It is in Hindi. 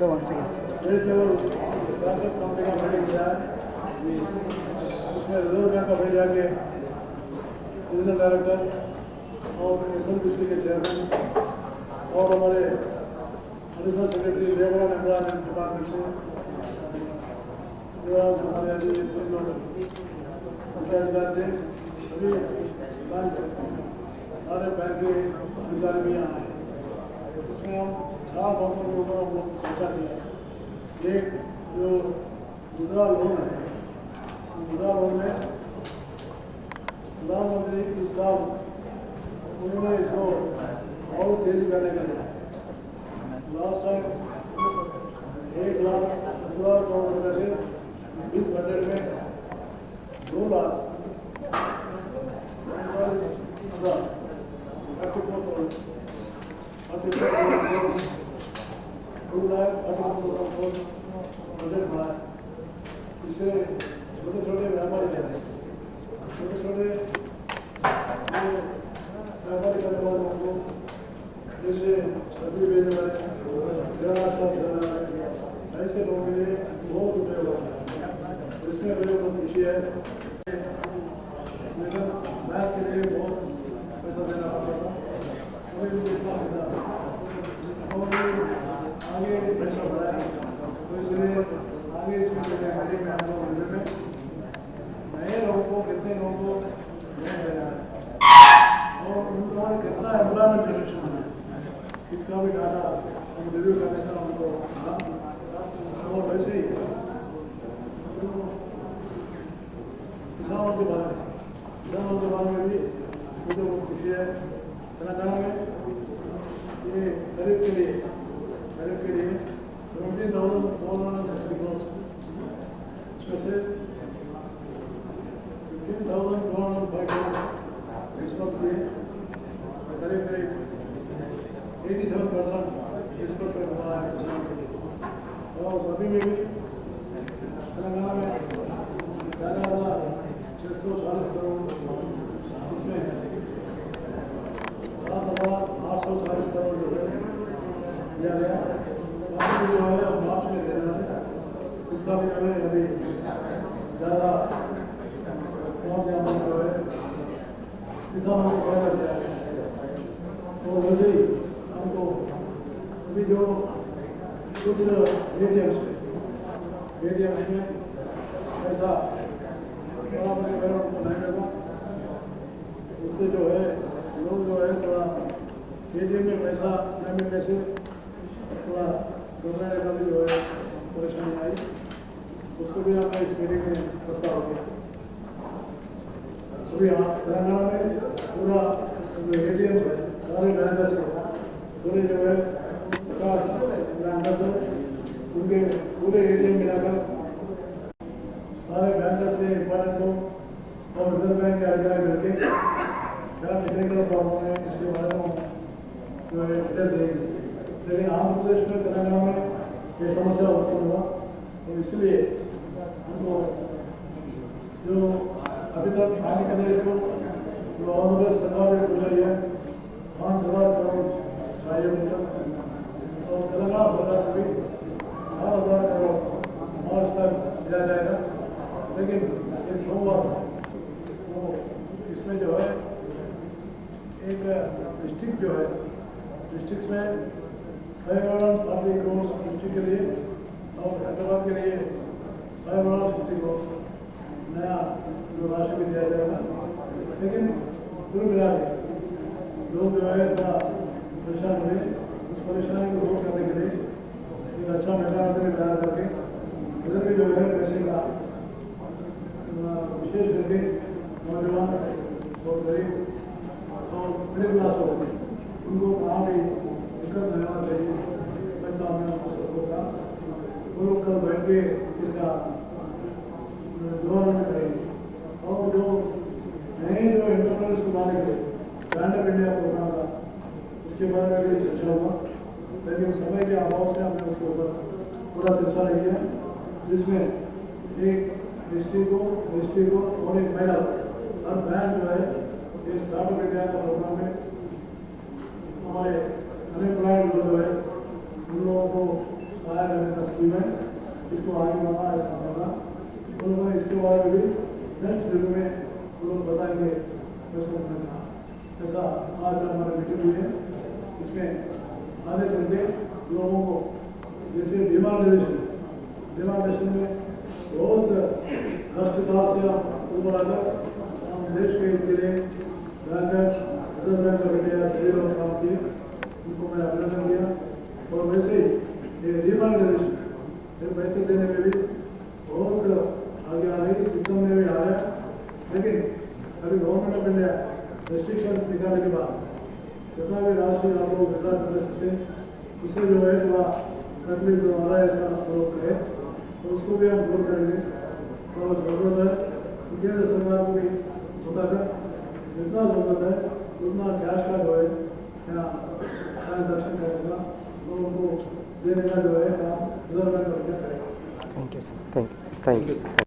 So once again. State level startup funding का मीटिंग किया है, उसमें रिजर्व बैंक ऑफ इंडिया के रीजनल डायरेक्टर और SLBC के चेयरमैन और हमारे additional secretary labour and employment department से हमारे अभी मुख्य अधिकारी थे, सभी बैंक सारे बैंक के अधिकारी भी यहाँ आए। इसमें हम 4 मौसम के ऊपर हम लोग चर्चा की है। एक जो मुद्रा लोन है, मुद्रा लोन में प्रधानमंत्री इस साल उन्होंने इसको बहुत तेजी करने का लिया। लास्ट टाइम 1,10,000 करोड़ रुपये से इस बजट में 2,34,000 बजट बढ़ा है। इससे छोटे छोटे व्यापारी हैं, छोटे छोटे व्यापारी करने वाले लोगों को, जैसे सब्जी बेचने वाले, किराना शॉप चलाने वाले, ऐसे लोगों के लिए बहुत उपयोग होता है। इसमें मुझे बहुत खुशी है, लेकिन मैथ के लिए बहुत पैसा देना पड़ता था, कोई भी इतना सुविधा और आगे पैसा बढ़ाया, तो इसलिए आगे इसमें मीटिंग में हम लोग मिलने में नए लोगों को, कितने लोगों को लोन देना है और उनका कितना एम्प्लॉयमेंट जनरेशन है, इसका भी डाटा हम रिव्यू करने का हमको। और वैसे ही किसानों के बारे में भी मुझे बहुत खुशी है। तेलंगाना में ये गरीब के लिए 17,460 करोड़, इसमें से 15,205 करोड़ एक्सपोर्ट किए, करीब 87% एक्सपोर्ट कर रहा है किसान के लिए। और अभी में भी तेलंगाना में 11,640 करोड़, इसमें 7,840 करोड़ जो है दिया गया। बाकी जो है मार्च में देना है, इसका भी जो है अभी ज़्यादा बहुत ज़्यादा जो है किसानों को फायदा दिया गया। और वैसे ही हमको अभी जो कुछ ATMs में पैसा उनको नहीं मिला, उससे जो है लोग जो है थोड़ा ATM में पैसा न मिलने से थोड़ा घबराने का भी जो है परेशानी आई, उसको भी हमने इस मीटिंग में प्रस्ताव किया। सभी यहाँ तेलंगाना में पूरा ATM है, सारे बैंकर्स के पूरे जो है 50 बैंकर्स है, उनके पूरे ATM मिलाकर सारे बैंकर्स के इंपॉर्टेंट को और रिजर्व बैंक के अधिकारी मिलकर क्या टेक्निकल प्रॉब्लम है इसके बारे में जो है डिटेल देंगे। लेकिन आंध्र प्रदेश में तेलंगाना में ये समस्या उत्पन्न हुआ, तो इसलिए हमको जो अभी तक आंध्र प्रदेश को जो आंध्र प्रदेश सरकार ने पूछ रही है 5,000 करोड़ चाहिए मुझे, और तेलंगाना सरकार को भी 4,000 करोड़ मार्च तक दिया जाएगा। लेकिन ये सोमवार तो इसमें जो है एक डिस्ट्रिक्ट जो है, डिस्ट्रिक्ट में 540 करोड़ डिस्ट्रिक्ट के लिए और हैदराबाद के लिए 560 करोड़ नया जो राशि भी दिया जाएगा। लेकिन कुल मिला के लोग जो है थोड़ा परेशान हुए, उस परेशानी को दूर करने के लिए एक अच्छा मेकानिज्म तैयार करके इधर भी जो है पैसे का विशेष करके नौजवान और गरीब और मिडिल क्लास लोग उनको कहाँ भी दिक्कत नहीं होना चाहिए, पैसा हमें उनको सपोर्ट का वो लोग कल बैठ के इसका गवर्नमेंट करेंगे। और जो नए जो एंटरप्रेन्योर्स को लाने के लिए ब्रांड ऑफ इंडिया प्रोग्राम था, उसके बारे में भी चर्चा हुआ, लेकिन समय के अभाव से हमने उसके ऊपर पूरा चर्चा नहीं किया, जिसमें एक डिस्ट्रिक्ट को और एक महिला हर बैंक जो है ये स्टार्टअप इंडिया का प्रोग्राम में हमारे अनएम्प्लॉयड जो है उन लोगों को सहायता करने का स्कीम है, इसको आगे बढ़ाना है संभालना। उन लोगों ने इसके बारे में भी नेक्स्ट रिव्यू में वो लोग बताएंगे कैसे करना। ऐसा आज हमारा मीटिंग हुई है, इसमें आगे चल के लोगों को जैसे डिमांडेशन में बहुत कष्टकाल से हम ऊपर आकर हम देश के हित के लिए bankers reserve bank of India सभी लोग काम किए, उनको मैं अभिनंदन किया। और वैसे ही ये डिमांडेशन पैसे देने में भी बहुत आगे आ गई, सिस्टम में भी आ गया। लेकिन अभी गवर्नमेंट ऑफ इंडिया रेस्ट्रिक्शंस निकालने के बाद जितना भी राशि आप लोग विड्रॉ कर सकते हैं, उससे जो है थोड़ा तकलीफ जो आ रहा है ऐसा लोग है, तो उसको भी हम दूर करेंगे। और जरूरत है केंद्र सरकार को भी बताकर जितना जरूरत है उतना कैश का जो है यहाँ ट्रांजेक्शन करेगा, लोगों को देने का जो है काम रिजर्व बैंक करके करेगा। Thank you sir, thank you sir, thank you sir.